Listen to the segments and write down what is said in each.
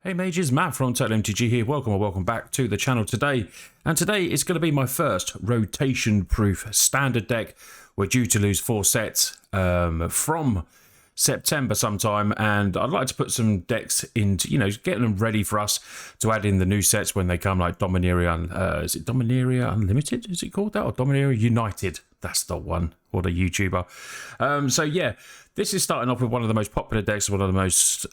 Hey mages, Matt from Total Mtg here. Welcome back to the channel today. And today is going to be my first rotation-proof standard deck. We're due to lose 4 sets from September sometime, and I'd like to put some decks into, getting them ready for us to add in the new sets when they come, like Dominaria, is it Dominaria Unlimited? Is it called that? Or Dominaria United? That's the one. What a YouTuber. So yeah, this is starting off with one of the most popular decks, one of the most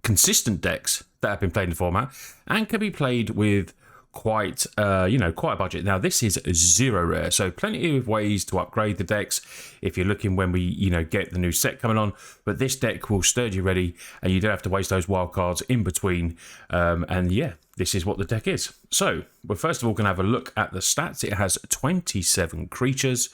consistent decks that have been played in the format and can be played with quite quite a budget. Now this is 0 rare, so plenty of ways to upgrade the decks if you're looking when we get the new set coming on, but this deck will sturdy ready and you don't have to waste those wild cards in between. And yeah, this is what the deck is. So we're first of all going to have a look at the stats. It has 27 creatures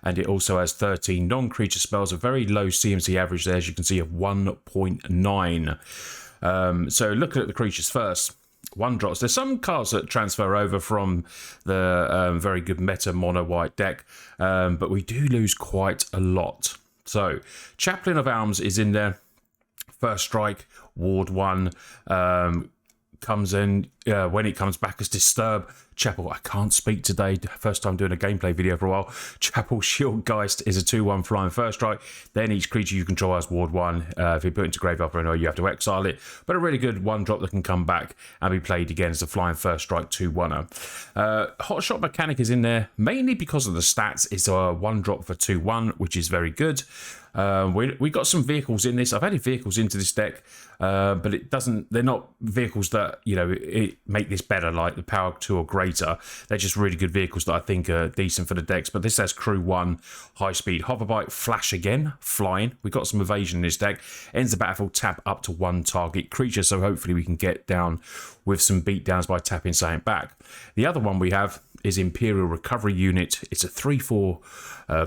and it also has 13 non-creature spells, a very low CMC average there, as you can see, of 1.9. So looking at the creatures first, 1-drops. There's some cards that transfer over from the very good meta Mono White deck, but we do lose quite a lot. So Chaplain of Alms is in there. First strike, ward 1. Comes in when it comes back as Disturb. Chapel, I can't speak today, first time doing a gameplay video for a while. Chapel Shieldgeist is a 2/1 flying first strike. Then each creature you control has ward 1. If you put it into graveyard or anywhere, you have to exile it. But a really good 1-drop that can come back and be played again as a flying first strike 2/1er. Hotshot Mechanic is in there mainly because of the stats. It's a 1-drop for 2/1, which is very good. We got some vehicles in this. I've added vehicles into this deck, but it doesn't. They're not vehicles that make this better, like the Power 2 or greater. They're just really good vehicles that I think are decent for the decks. But this has Crew 1, High-Speed Hoverbike, Flash again, Flying. We got some evasion in this deck. Ends the battlefield, tap up to 1 target creature. So hopefully we can get down with some beatdowns by tapping something back. The other one we have is Imperial Recovery Unit. It's a 3/4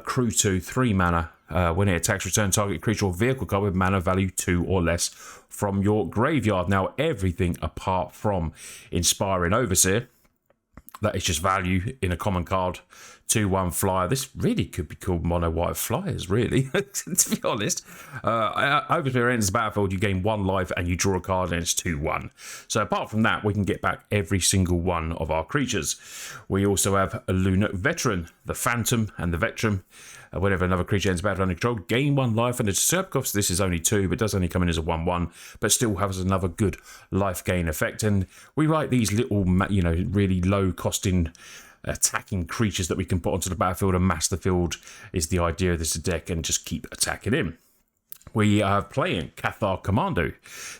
Crew 2, 3 mana. When it attacks, return target creature or vehicle card with mana value 2 or less from your graveyard. Now, everything apart from Inspiring Overseer, that is just value in a common card, 2/1 flyer. This really could be called Mono White Flyers, really, to be honest. Overseer enters the battlefield, you gain 1 life and you draw a card and it's 2/1. So apart from that, we can get back every single one of our creatures. We also have a Lunarch Veteran, the Phantom and the Veteran. Whenever another creature enters battle under control, gain 1 life, and the Disturb cost, this is only 2, but does only come in as a 1/1, but still has another good life gain effect. And we write these little, really low costing attacking creatures that we can put onto the battlefield and mass the field is the idea of this deck, and just keep attacking him. We are playing Cathar Commando.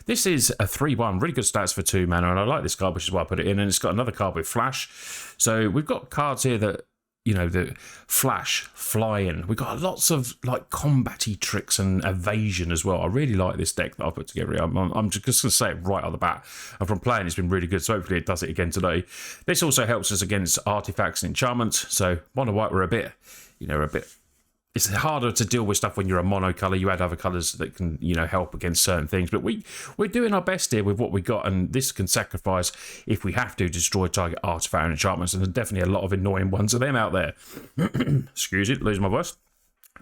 This is a 3/1, really good stats for 2 mana, and I like this card, which is why I put it in, and it's got another card with Flash. So we've got cards here that the Flash, Flying. We've got lots of like combat-y tricks and evasion as well. I really like this deck that I've put together. I'm just going to say it right off the bat. And from playing, it's been really good. So hopefully it does it again today. This also helps us against artifacts and enchantments. So Mono White, we're a bit. It's harder to deal with stuff when you're a mono colour. You add other colours that can, help against certain things. But we're doing our best here with what we got, and this can sacrifice, if we have to, destroy target artifact and enchantments. And there's definitely a lot of annoying ones of them out there. Excuse it, lose my voice.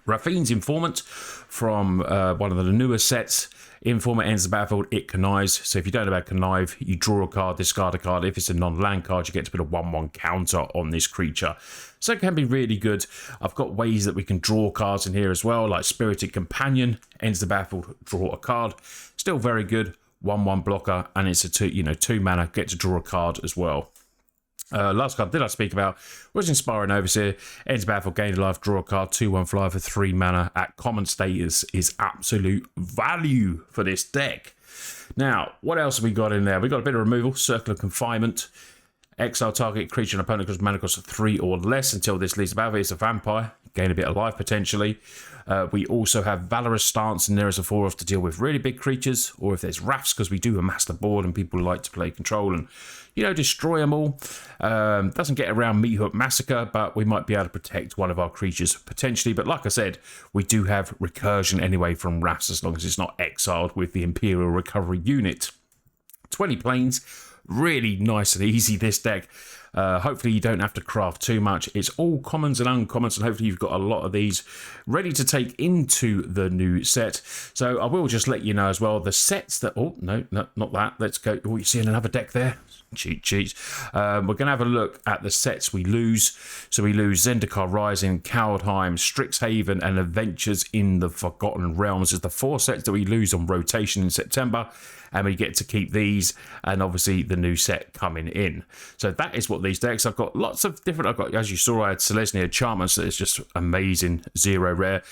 Rafine's Informant from one of the newer sets. Informant ends the battlefield, it connives. So if you don't know about connive, you draw a card, discard a card. If it's a non-land card, you get to put a 1/1 counter on this creature. So it can be really good. I've got ways that we can draw cards in here as well, like Spirited Companion, ends the battlefield, draw a card. Still very good, 1/1 blocker, and it's a 2 mana, get to draw a card as well. Last card did I speak about was Inspiring Overseer. Ends battlefield, gain a life, draw a card, 2/1 flyer for 3 mana at common status is absolute value for this deck. Now, what else have we got in there? We got a bit of removal, Circle of Confinement. Exile target creature and opponent costs mana cost 3 or less until this leaves the battlefield. It's a vampire. Gain a bit of life potentially. We also have Valorous Stance in there as a 4/off to deal with really big creatures, or if there's rafts, because we do amass the board and people like to play control and destroy them all. Doesn't get around Meat Hook Massacre, but we might be able to protect one of our creatures potentially. But like I said, we do have recursion anyway from rafts as long as it's not exiled with the Imperial Recovery Unit. 20 planes. Really nice and easy, this deck. Hopefully you don't have to craft too much. It's all commons and uncommons, and hopefully you've got a lot of these ready to take into the new set. So I will just let you know as well, the sets that... Oh, no, not that. Let's go... Oh, you seeing another deck there? Cheat. We're going to have a look at the sets we lose. So we lose Zendikar Rising, Kaldheim, Strixhaven, and Adventures in the Forgotten Realms. Is the 4 sets that we lose on rotation in September, and we get to keep these, and obviously the new set coming in. So that is what these decks. I've got lots of different... I've got, as you saw, I had Selesnya Enchantments. That is just amazing, 0 rare.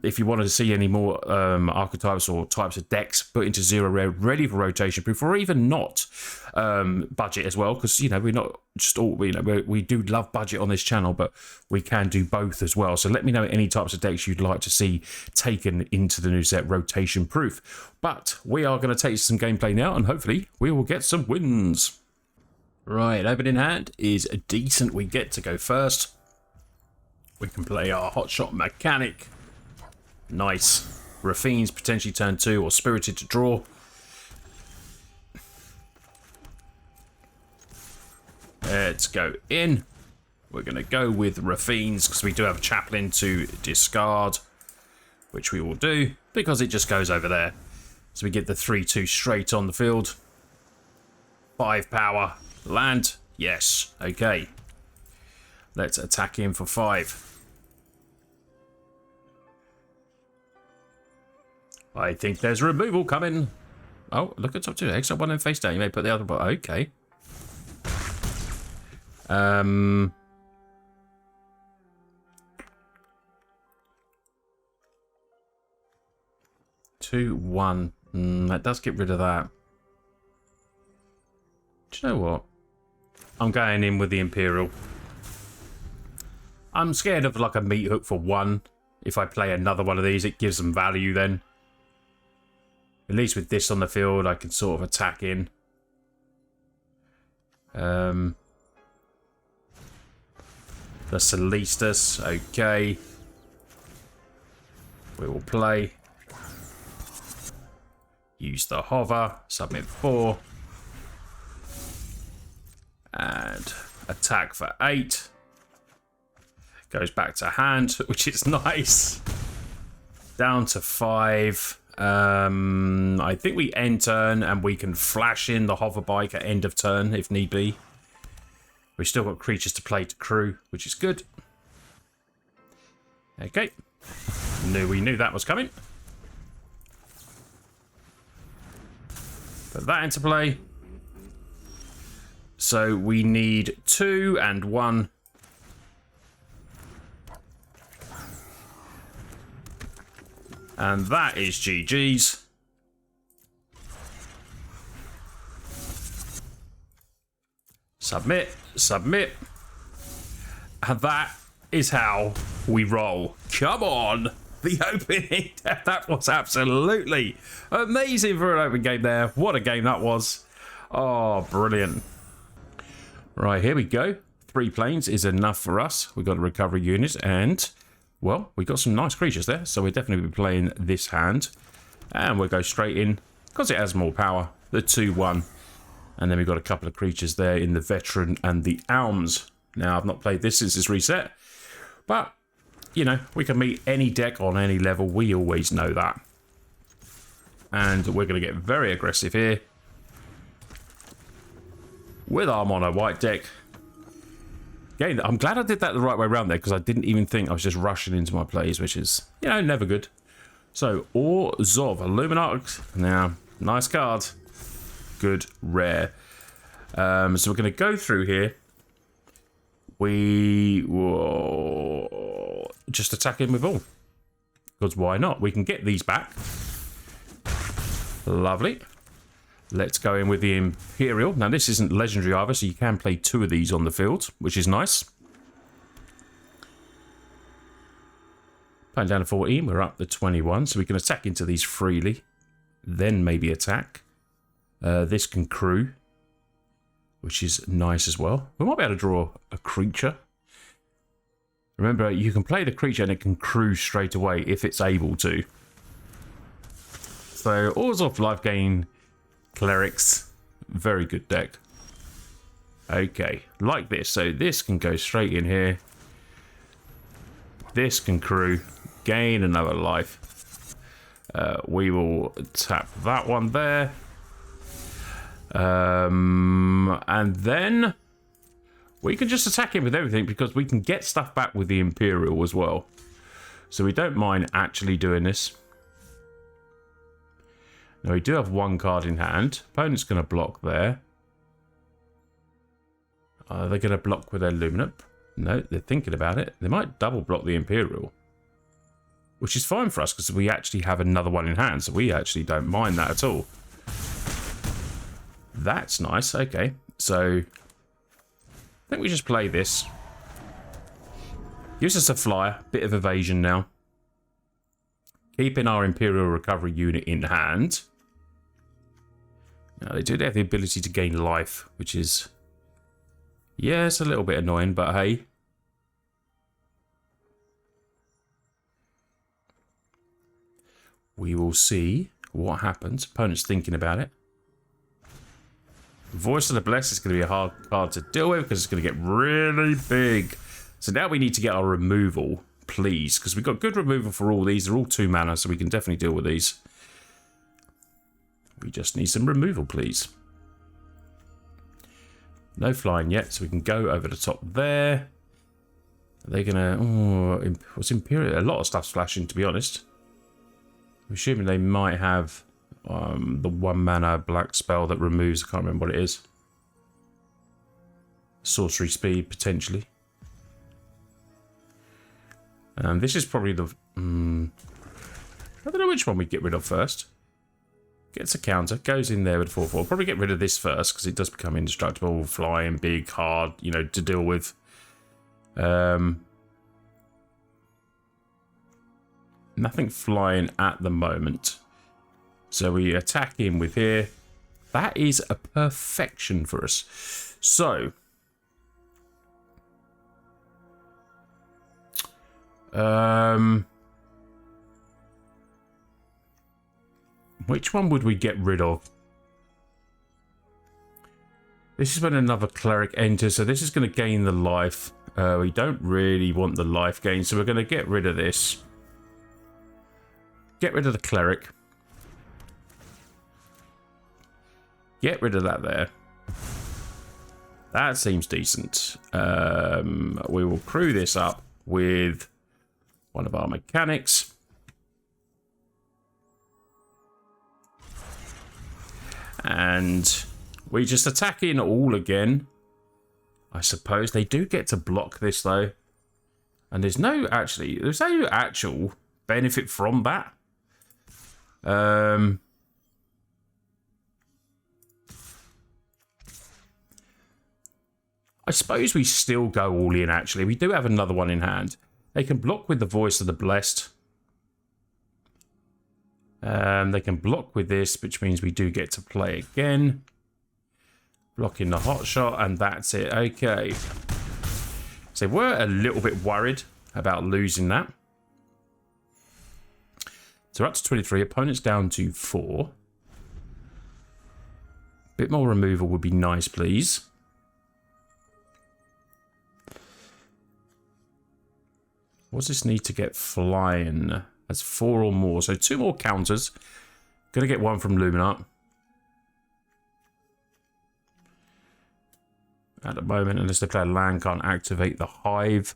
If you wanted to see any more archetypes or types of decks put into 0 rare, ready for rotation proof, or even not budget as well, because, you know, we're not just all, you know, we do love budget on this channel, but we can do both as well. So let me know any types of decks you'd like to see taken into the new set, rotation proof. But we are going to take some gameplay now, and hopefully we will get some wins. Right, opening hand is decent. We get to go first. We can play our Hotshot Mechanic. Nice. Rafine's potentially turn 2, or Spirited to draw. Let's go in. We're going to go with Rafine's because we do have a Chaplain to discard, which we will do because it just goes over there. So we get the 3-2 straight on the field. 5 power. Land. Yes. Okay. Let's attack him for 5. I think there's removal coming. Oh, look at top 2. Extra 1 and face down. You may put the other... Okay. 2-1. That does get rid of that. Do you know what? I'm going in with the Imperial. I'm scared of like a meat hook for 1. If I play another one of these, it gives them value then. At least with this on the field, I can sort of attack in. The Celestus, okay. We will play. Use the hover, submit 4. And attack for 8. Goes back to hand, which is nice. Down to 5. I think we end turn and we can flash in the hoverbike at end of turn if need be. We've still got creatures to play to crew, which is good. Okay. We knew that was coming. Put that into play. So we need 2 and 1. And that is GG's. Submit, submit. And that is how we roll. Come on. The opening. That was absolutely amazing for an open game there. What a game that was. Oh, brilliant. Right, here we go. 3 planes is enough for us. We've got a recovery unit and... well, we got some nice creatures there, so we'll definitely be playing this hand. And we'll go straight in, because it has more power, the 2-1. And then we've got a couple of creatures there in the Veteran and the Alms. Now, I've not played this since this reset, but, you know, we can meet any deck on any level. We always know that. And we're going to get very aggressive here with our Mono White deck. Again, I'm glad I did that the right way around there because I didn't even think I was just rushing into my plays, which is, you know, never good. So, Orzhov, Lunarch. Now, nice card. Good, rare. So we're going to go through here. We will just attack him with all. Because why not? We can get these back. Lovely. Let's go in with the Imperial. Now, this isn't legendary either, so you can play 2 of these on the field, which is nice. Playing down to 14, we're up to 21, so we can attack into these freely. Then maybe attack. This can crew, which is nice as well. We might be able to draw a creature. Remember, you can play the creature and it can crew straight away if it's able to. So, Orzhov Life Gain... Clerics, very good deck. Okay, like this. So this can go straight in here. This can crew, gain another life. We will tap that one there. And then we can just attack him with everything because we can get stuff back with the Imperial as well. So we don't mind actually doing this. Now we do have one card in hand. Opponent's going to block there. Are they going to block with their Lunarch? No, they're thinking about it. They might double block the Imperial. Which is fine for us because we actually have another one in hand. So we actually don't mind that at all. That's nice. Okay. So I think we just play this. Gives us a flyer. Bit of evasion now. Keeping our Imperial recovery unit in hand. Now, they do have the ability to gain life, which is... yeah, it's a little bit annoying, but hey. We will see what happens. Opponent's thinking about it. Voice of the Blessed is going to be a hard card to deal with because it's going to get really big. So now we need to get our removal, please. Because we've got good removal for all these. They're all 2 mana, so we can definitely deal with these. We just need some removal, please. No flying yet, so we can go over the top there. Are they going to... oh, what's Imperial? A lot of stuff's flashing, to be honest. I'm assuming they might have the 1 mana black spell that removes... I can't remember what it is. Sorcery speed, potentially. This is probably the... I don't know which one we get rid of first. Gets a counter, goes in there with 4/4. Probably get rid of this first because it does become indestructible, flying, big, hard, you know, to deal with. Nothing flying at the moment. So we attack him with here. That is a perfection for us. So... which one would we get rid of? This is when another cleric enters, so this is going to gain the life. We don't really want the life gain, so we're going to get rid of this. Get rid of the cleric. Get rid of that there. That seems decent. We will crew this up with one of our mechanics. And we just attack in all again. I suppose they do get to block this though. And there's no actual benefit from that. I suppose we still go all in actually. We do have another one in hand. They can block with the Voice of the Blessed. They can block with this, which means we do get to play again. Blocking the Hotshot, and that's it. Okay. So we're a little bit worried about losing that. So we're up to 23. Opponent's down to 4. Bit more removal would be nice, please. What does this need to get flying? That's 4 or more. So 2 more counters. Gonna get 1 from Lunarch. At the moment, unless they play a land, can't activate the Hive.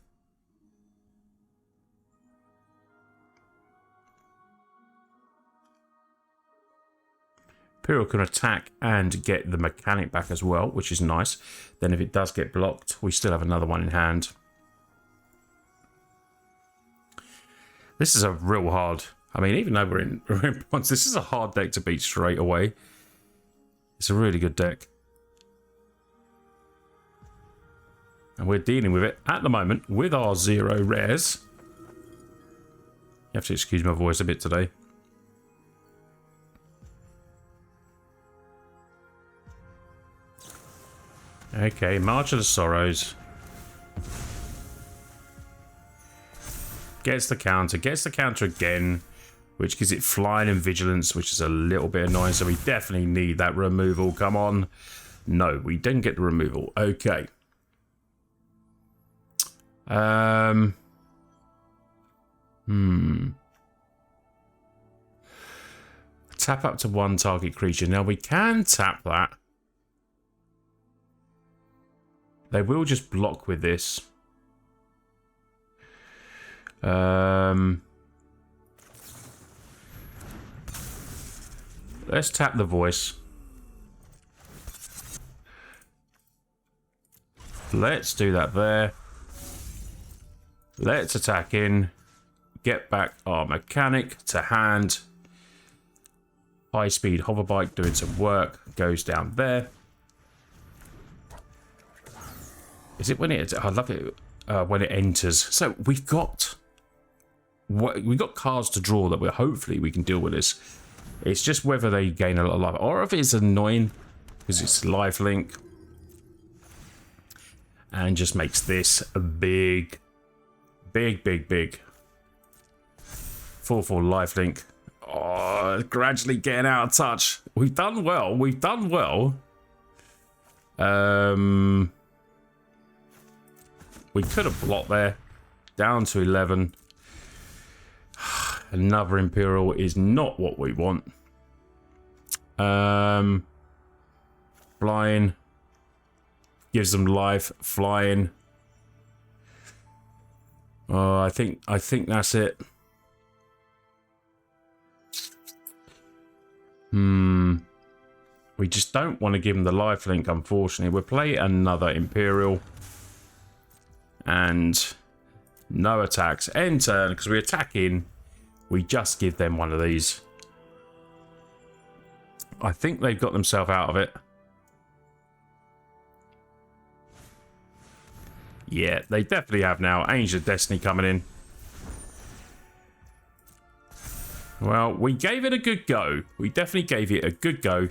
Imperial can attack and get the mechanic back as well, which is nice. Then if it does get blocked, we still have another one in hand. This is a real hard... I mean, even though we're in bronze, this is a hard deck to beat straight away. It's a really good deck. And we're dealing with it at the moment with our 0 rares. You have to excuse my voice a bit today. Okay, March of the Sorrows. Gets the counter again, which gives it flying and vigilance, which is a little bit annoying, so we definitely need that removal. Come on. No, we didn't get the removal. Okay. Tap up to one target creature. Now we can tap that. They will just block with this. Let's tap the voice. Let's do that there. Let's attack in. Get back our mechanic to hand. High-Speed Hoverbike doing some work. Goes down there. Is it when it... I love it when it enters. So we've got cards to draw that hopefully we can deal with this. It's just whether they gain a lot of life. Or if it's annoying because it's lifelink. And just makes this a big. 4/4 lifelink. Oh, gradually getting out of touch. We've done well. We've done well. We could have blocked there. Down to 11. Another Imperial is not what we want. Flying. Gives them life. Flying. Oh, I think that's it. We just don't want to give him the lifelink, unfortunately. We'll play another Imperial. And no attacks. End turn, because we attack in. We just give them one of these. I think they've got themselves out of it. Yeah, they definitely have now. Angel of Destiny coming in. Well, we gave it a good go. We definitely gave it a good go.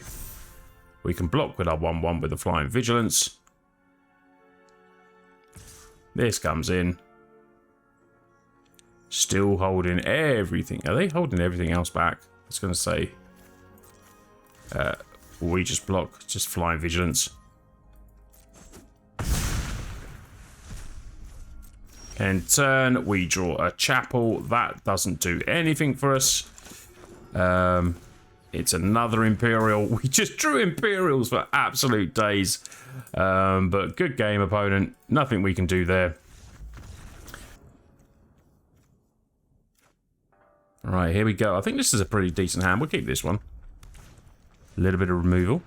We can block with our 1/1 with the Flying Vigilance. This comes in. Still holding everything. Are they holding everything else back? I was going to say. We just block. Just Flying Vigilance. End turn, we draw a Chapel. That doesn't do anything for us. It's another Imperial. We just drew Imperials for absolute days. But good game, opponent. Nothing we can do there. Right, here we go. I think this is a pretty decent hand. We'll keep this one. A little bit of removal.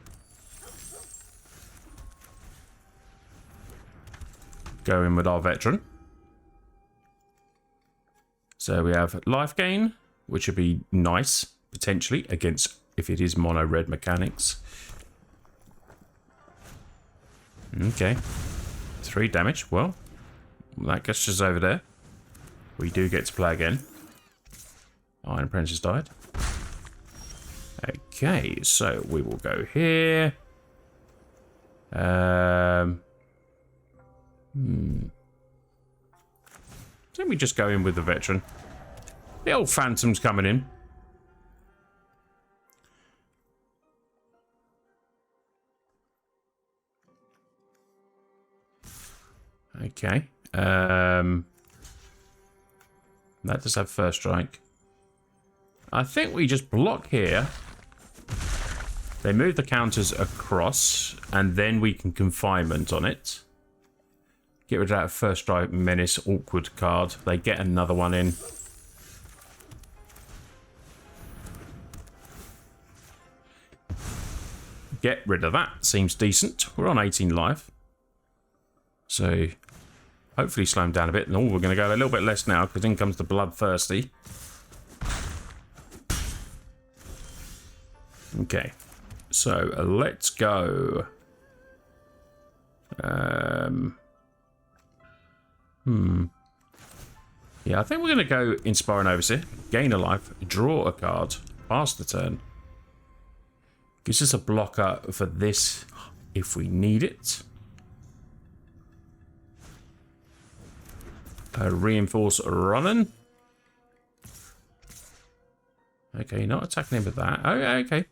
Go in with our Veteran. So we have life gain, which would be nice, potentially, against if it is mono red mechanics. Okay. 3 damage. Well, that gets us over there. We do get to play again. Iron Apprentice died. Okay, so we will go here. Let me just go in with the Veteran. The old Phantom's coming in. Okay. That does have first strike. I think we just block here. They move the counters across, and then we can confinement on it. Get rid of that first strike menace awkward card. They get another one in. Get rid of that. Seems decent. We're on 18 life. So hopefully slow him down a bit. No, we're going to go a little bit less now because in comes the Bloodthirsty. Okay. So let's go. Yeah, I think we're going to go Inspire an Overseer, gain a life, draw a card, pass the turn. Gives us a blocker for this if we need it. Reinforce running. Okay, not attacking him with that. Oh, okay.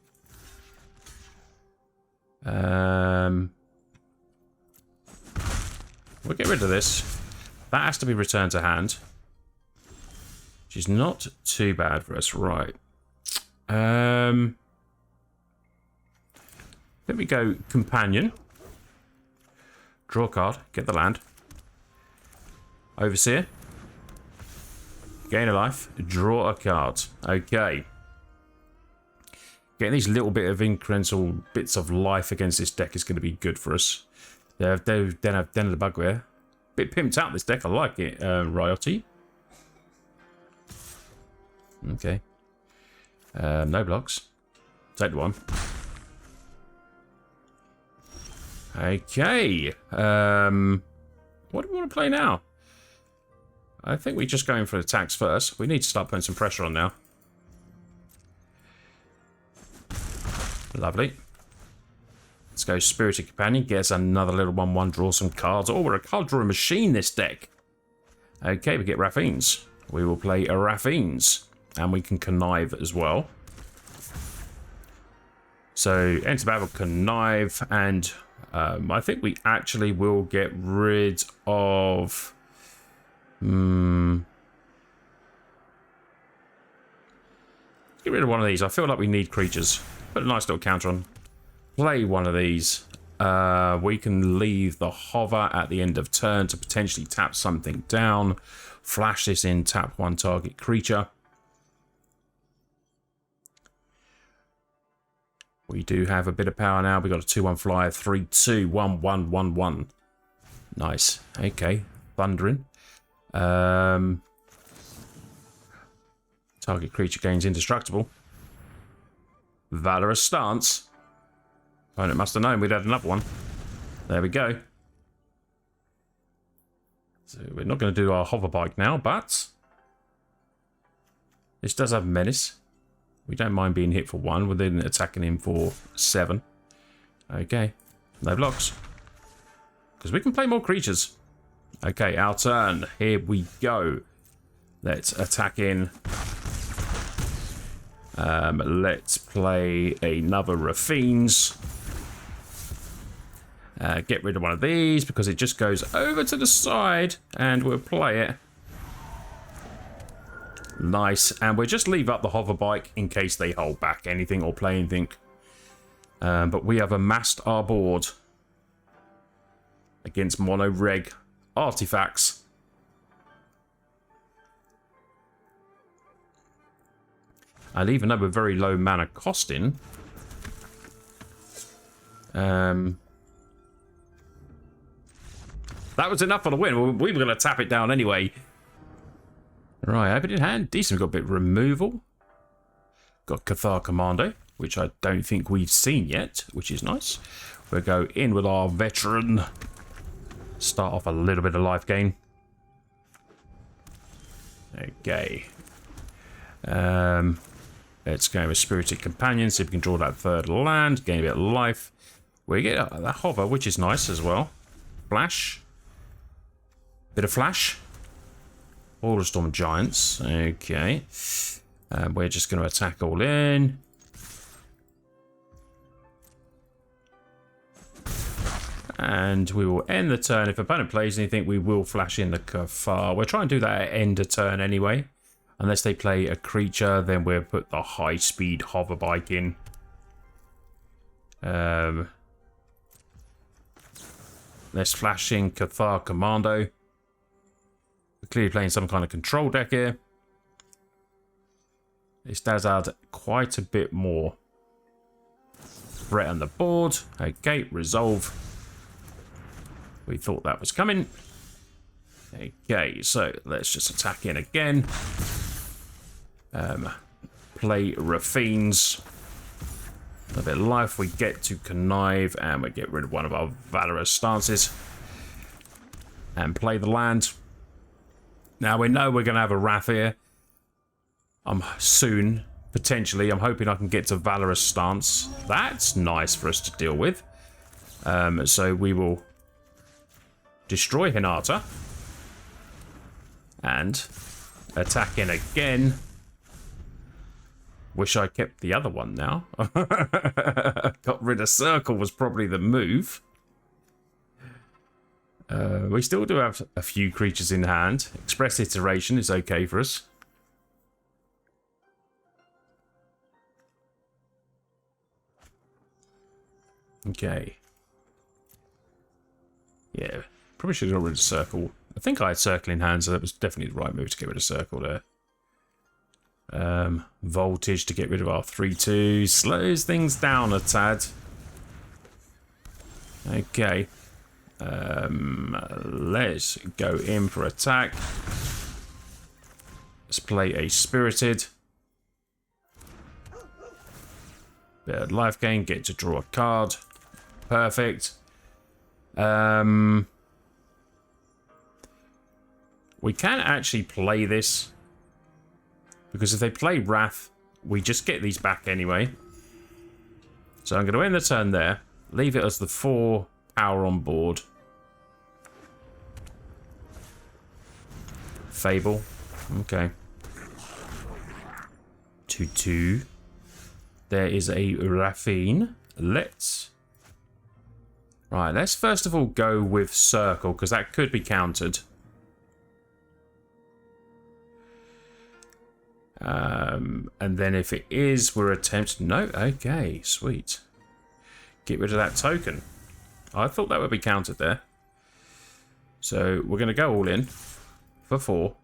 We'll get rid of this. That has to be returned to hand. Which is not too bad for us. Right. Let me go Companion. Draw a card. Get the land. Overseer. Gain a life. Draw a card. Okay. Getting these little bit of incremental bits of life against this deck is going to be good for us. They have Den of the Bugbear. Bit pimped out this deck. I like it, Riotti. Okay. No blocks. Take the one. Okay. What do we want to play now? I think we're just going for attacks first. We need to start putting some pressure on now. Lovely. Let's go Spirited Companion. Get us another little 1-1. Draw some cards. Oh, we're a card drawing machine, this deck. Okay, we get Raffines. We will play a Raffines. And we can connive as well. So, enter battle, connive. And I think we actually will get rid of... Get rid of one of these. I feel like we need creatures. Put a nice little counter on. Play one of these. We can leave the hover at the end of turn to potentially tap something down. Flash this in, tap one target creature. We do have a bit of power now. We've got a 2-1 flyer, 3-2, 1-1-1-1. Nice. Okay. Thundering. Target creature gains indestructible. Valorous Stance. Opponent must have known we'd had another one. There we go. So we're not going to do our Hoverbike now, but this does have Menace. We don't mind being hit for 1 within attacking him for 7. Okay. No blocks. Because we can play more creatures. Okay, our turn. Here we go. Let's attack in. Let's play another Raffines. Get rid of one of these because it just goes over to the side and we'll play it. Nice. And we'll just leave up the Hoverbike in case they hold back anything or play anything. But we have amassed our board against mono reg artifacts. And even though we're very low mana costing, that was enough for the win. We were going to tap it down anyway. Right, open in hand. Decent. We've got a bit of removal. Got Cathar Commando, which I don't think we've seen yet, which is nice. We'll go in with our Veteran. Start off a little bit of life gain. Okay. Let's go with Spirited Companion, see if we can draw that third land, gain a bit of life. We get that hover, which is nice as well. Flash. Bit of flash. All Storm Giants. Okay. We're just going to attack all in. And we will end the turn. If opponent plays anything, we will flash in the Cathar. We'll try and do that at end of turn anyway. Unless they play a creature, then we'll put the High-Speed Hoverbike in. Let's flash in Cathar Commando. We're clearly playing some kind of control deck here. This does add quite a bit more threat on the board. Okay, resolve. We thought that was coming. Okay, so let's just attack in again. Play Raffines. A bit of life. We get to connive and we get rid of one of our Valorous Stances. And play the land. Now we know we're going to have a Wrath here. Soon, potentially. I'm hoping I can get to Valorous Stance. That's nice for us to deal with. So we will destroy Hinata. And attack in again. Wish I kept the other one now. Got rid of circle was probably the move. We still do have a few creatures in hand. Express Iteration is okay for us. Okay. Yeah, probably should have got rid of circle. I think I had circle in hand, so that was definitely the right move to get rid of circle there. Voltage to get rid of our 3/2. Slows things down a tad. Okay. Let's go in for attack. Let's play a Spirited. Bit of life gain, get to draw a card. Perfect. We can actually play this, because if they play Wrath, we just get these back anyway. So I'm going to end the turn there. Leave it as the 4 power on board. Fable. Okay. 2/2. There is a Raffine. Let's first of all go with Circle, because that could be countered. And then if it is, we're attempting... No, okay, sweet. Get rid of that token. I thought that would be countered there. So we're going to go all in for 4.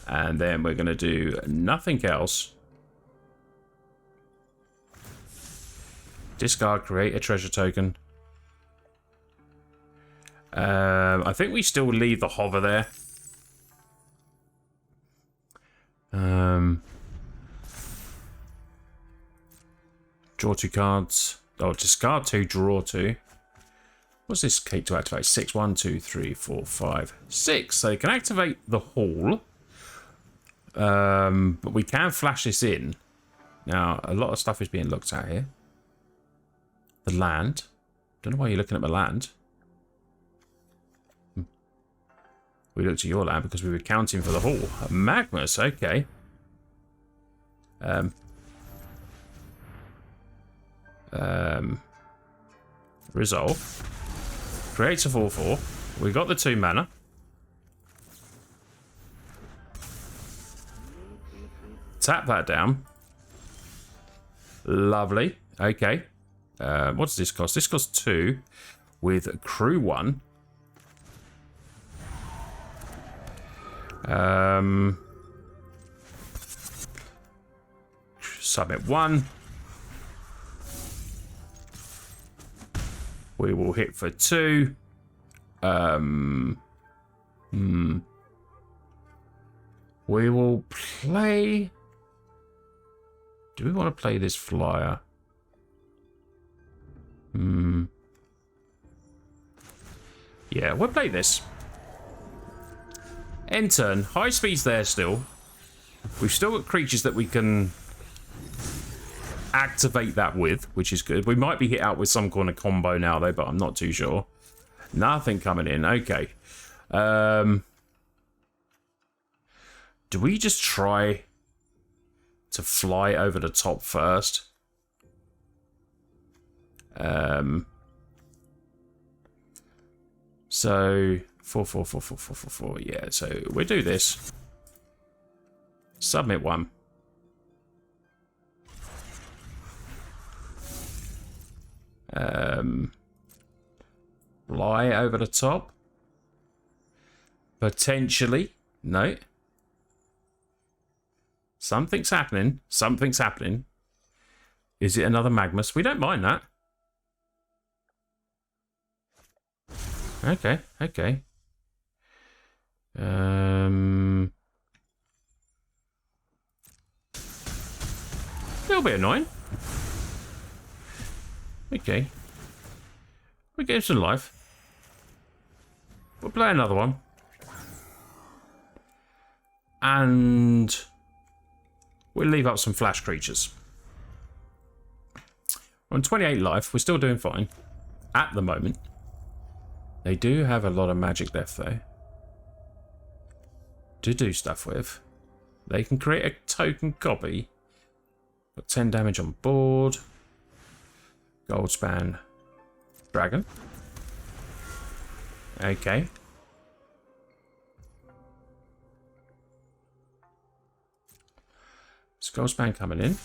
And then we're going to do nothing else. Discard, create a treasure token. I think we still leave the hover there. Draw 2 cards. Oh, discard 2, draw 2. What's this cake to activate? 6, 1, 2, 3, 4, 5, 6. So you can activate the hall. But we can flash this in. Now, a lot of stuff is being looked at here. The land. Don't know why you're looking at my land. We looked at your land because we were counting for the hall. Magmus, okay. Resolve. Creates a 4/4. We got the 2 mana. Tap that down. Lovely. Okay. What does this cost? This costs 2 with crew 1. Submit 1. We will hit for 2. We will play... Do we want to play this flyer? Yeah, we'll play this. End turn. High speed's there still. We've still got creatures that we can activate that with, which is good. We might be hit out with some kind of combo now, though, but I'm not too sure. Nothing coming in. Okay. Do we just try to fly over the top first? So 4, 4, 4, 4, 4, 4, 4. Yeah, so we'll do this. Submit 1. Fly over the top. Potentially. No. Something's happening. Something's happening. Is it another Magmus? We don't mind that. Okay, okay. Little bit annoying. Okay. We get him some life. We'll play another one. And we'll leave up some flash creatures. We're on 28 life. We're still doing fine. At the moment. They do have a lot of magic left, though. to do stuff with. They can create a token copy. Got 10 damage on board. Goldspan dragon. Okay. Goldspan coming in.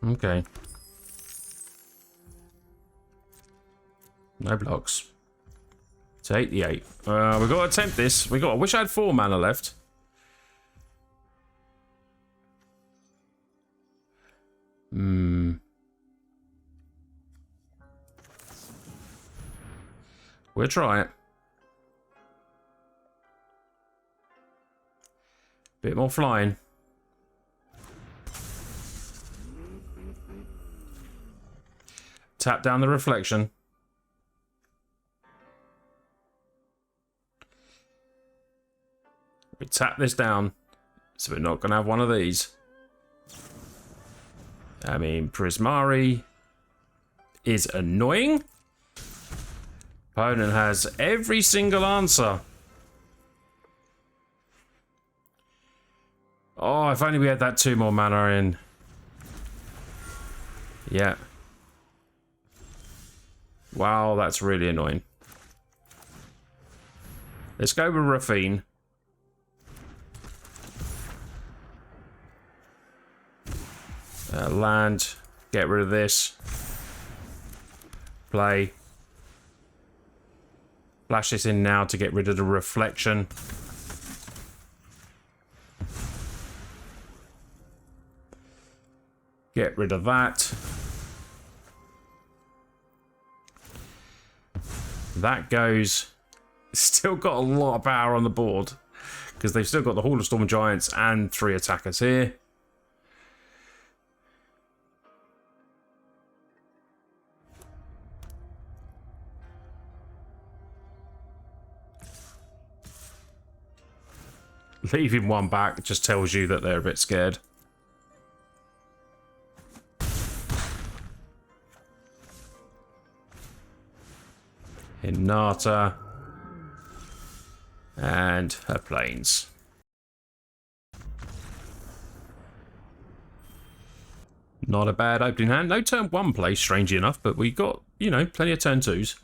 Okay. No blocks. Take the 8. We've got to attempt this. I wish I had 4 mana left. We'll try it. Bit more flying. Tap down the reflection. We tap this down, so we're not going to have one of these. I mean, Prismari is annoying. Opponent has every single answer. Oh, if only we had that 2 more mana in. Yeah. Wow, that's really annoying. Let's go with Rafine. Land. Get rid of this. Play. Flash this in now to get rid of the reflection. Get rid of that. That goes. Still got a lot of power on the board. Because they've still got the Hall of Storm Giants and 3 attackers here. Leaving 1 back just tells you that they're a bit scared. Hinata. And her planes. Not a bad opening hand. No turn 1 play, strangely enough, but we got, you know, plenty of turn 2s.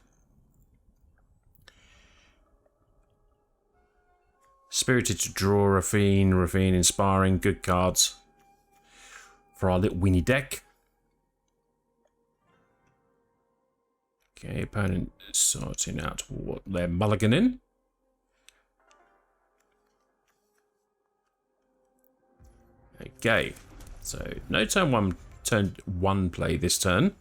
Spirited to draw, Rafine, Inspiring, good cards for our little Winnie deck. Okay, opponent sorting out what they're mulliganing. Okay, so no turn 1 play this turn.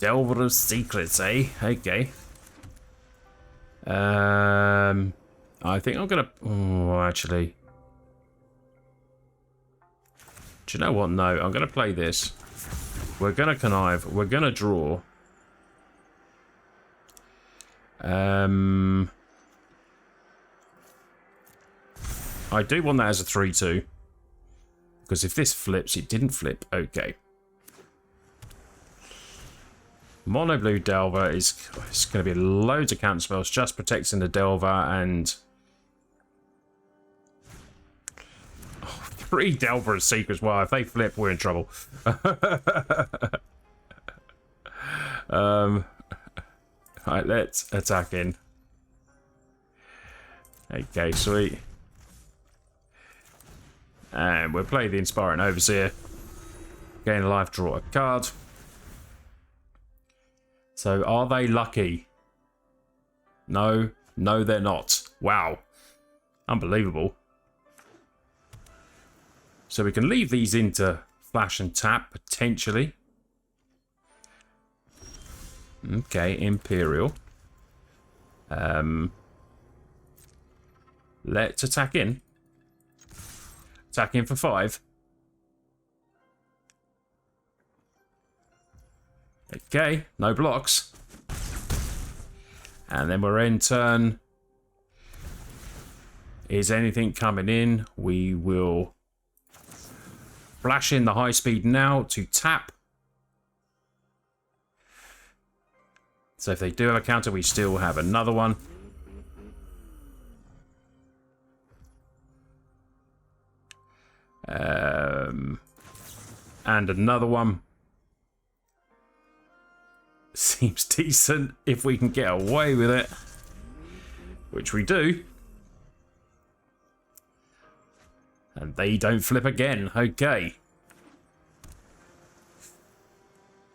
Delver of Secrets, eh? Okay. I think I'm gonna. Oh, actually. Do you know what? No, I'm gonna play this. We're gonna connive. We're gonna draw. I do want that as a 3-2. Because if this flips, it didn't flip. Okay. Mono blue Delver is. It's going to be loads of counter spells. Just protecting the Delver and. 3 Delver as Secrets. Well, if they flip, we're in trouble. Alright, let's attack in. Okay, sweet. And we'll play the Inspiring Overseer. Gain a life, draw a card. So, are they lucky? No. No, they're not. Wow. Unbelievable. So we can leave these into flash and tap, potentially. Okay, Imperial. Let's attack in. Attack in for 5. Okay, no blocks. And then we're in turn. Is anything coming in? We will flash in the high speed now to tap So if they do have a counter, we still have another one. And another one. Seems decent if we can get away with it. Which we do. And they don't flip again. Okay.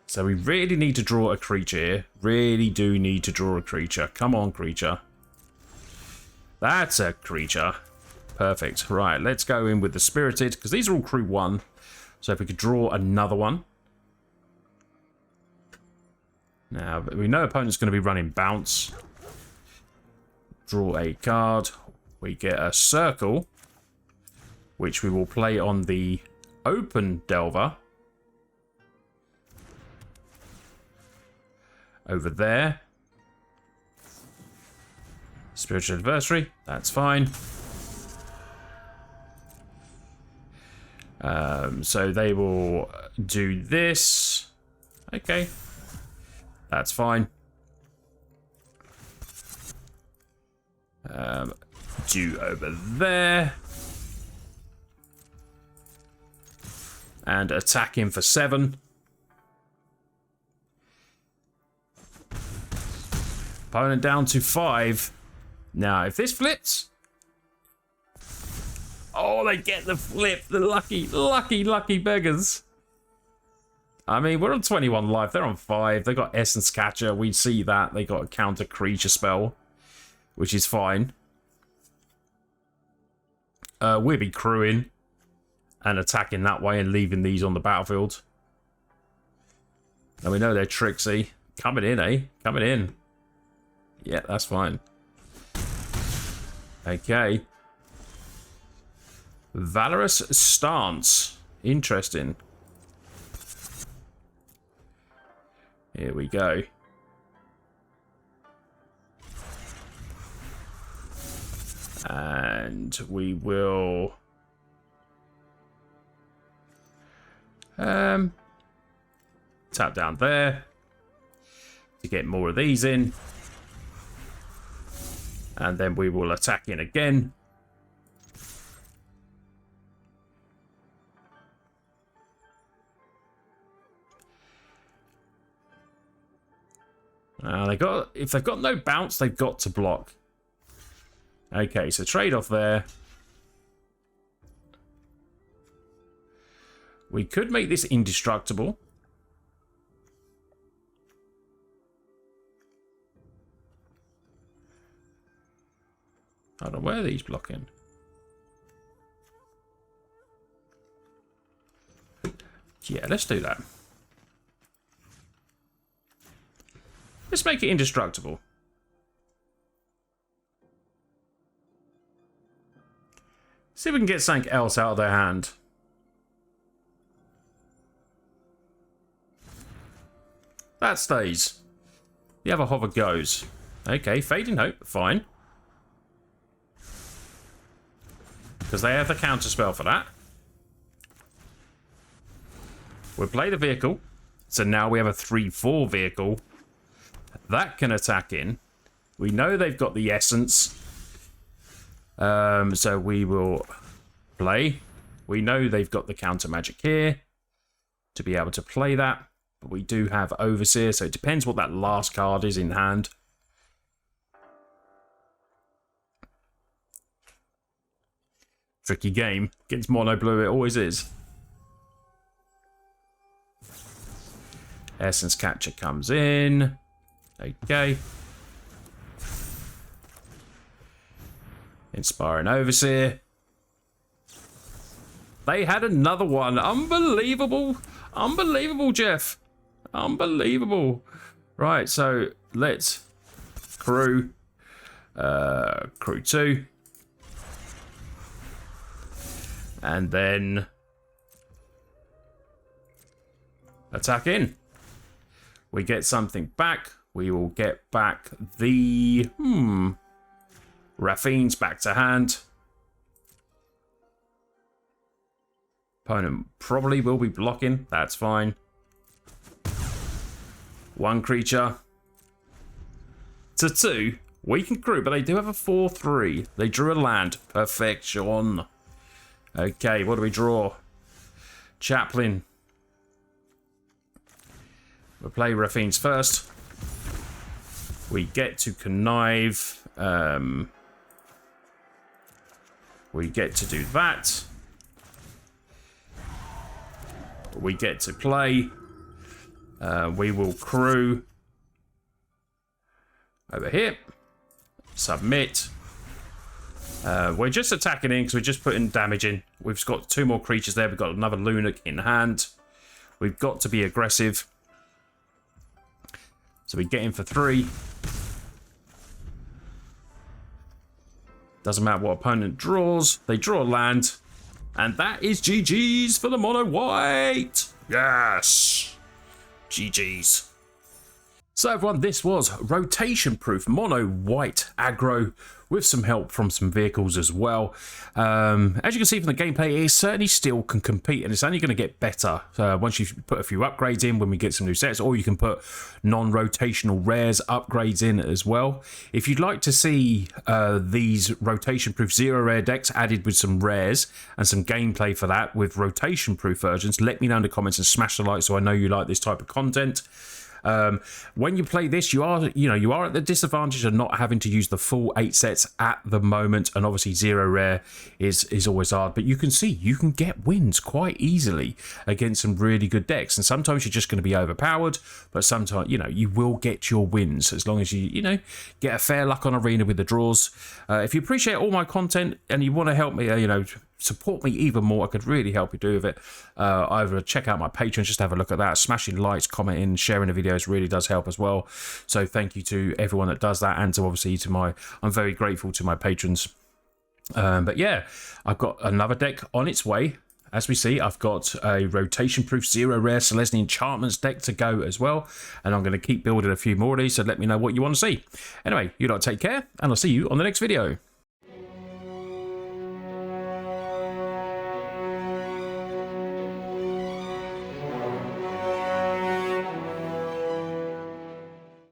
So we really need to draw a creature here. Really do need to draw a creature. Come on, creature. That's a creature. Perfect. Right, let's go in with the Spirited, because these are all crew 1. So if we could draw another one. Now, we know opponent's going to be running Bounce. Draw a card. We get a Circle, which we will play on the Open Delver. Over there. Spiritual Adversary. That's fine. So they will do this. Okay. That's fine. Do over there. And attack him for 7. Opponent down to 5. Now, if this flips... Oh, they get the flip. The lucky beggars. I mean, we're on 21 life. They're on 5. They got Essence Catcher. We see that. They got a counter creature spell, which is fine. We'll be crewing and attacking that way and leaving these on the battlefield. And we know they're tricksy. Coming in, eh? Coming in. Yeah, that's fine. Okay. Valorous Stance. Interesting. Here we go. And we will... tap down there to get more of these in. And then we will attack in again. If they've got no bounce, they've got to block. Okay, so trade-off there. We could make this indestructible. I don't know where these blocking. Yeah, let's do that. Let's make it indestructible. See if we can get something else out of their hand. That stays. The other hover goes. Okay, Fading Hope, fine. Because they have the counter spell for that. We'll play the vehicle. So now we have a 3/4 vehicle. That can attack in. We know they've got the essence. So we will play. We know they've got the counter magic here to be able to play that. But we do have Overseer, so it depends what that last card is in hand. Tricky game. Against mono blue, it always is. Essence Catcher comes in. Okay. Inspiring Overseer. They had another one. Unbelievable. Unbelievable, Jeff. Unbelievable. Right, so let's crew. Crew 2. And then attack in. We get something back. We will get back the... Raffine's back to hand. Opponent probably will be blocking. That's fine. One creature. to 2. Weakened crew, but they do have a 4-3. They drew a land. Perfection. Okay, what do we draw? Chaplain. We'll play Rafine's first. We get to connive. We get to do that. We get to play. We will crew over here. Submit. We're just attacking in because we're just putting damage in. We've got 2 more creatures there. We've got another Lunarch in hand. We've got to be aggressive. So we get in for 3. Doesn't matter what opponent draws. They draw land. And that is GG's for the Mono White. Yes. GG's. So everyone, this was rotation-proof Mono White Aggro with some help from some vehicles as well. As you can see from the gameplay, it certainly still can compete, and it's only going to get better once you put a few upgrades in when we get some new sets, or you can put non-rotational rares upgrades in as well. If you'd like to see these rotation-proof zero rare decks added with some rares and some gameplay for that with rotation-proof versions, let me know in the comments and smash the like so I know you like this type of content. When you play this, you are at the disadvantage of not having to use the full 8 sets at the moment, and obviously zero rare is always hard, but you can see you can get wins quite easily against some really good decks, and sometimes you're just going to be overpowered, but sometimes you will get your wins as long as you get a fair luck on Arena with the draws. If you appreciate all my content and you want to help me support me even more, I could really help you do with it. Either check out my Patreon, just have a look at that. Smashing likes, commenting, sharing the videos really does help as well. So thank you to everyone that does that, and to obviously I'm very grateful to my patrons. But yeah, I've got another deck on its way. As we see, I've got a rotation-proof zero-rare Selesnya Enchantments deck to go as well, and I'm going to keep building a few more of these, so let me know what you want to see. Anyway, you lot take care, and I'll see you on the next video.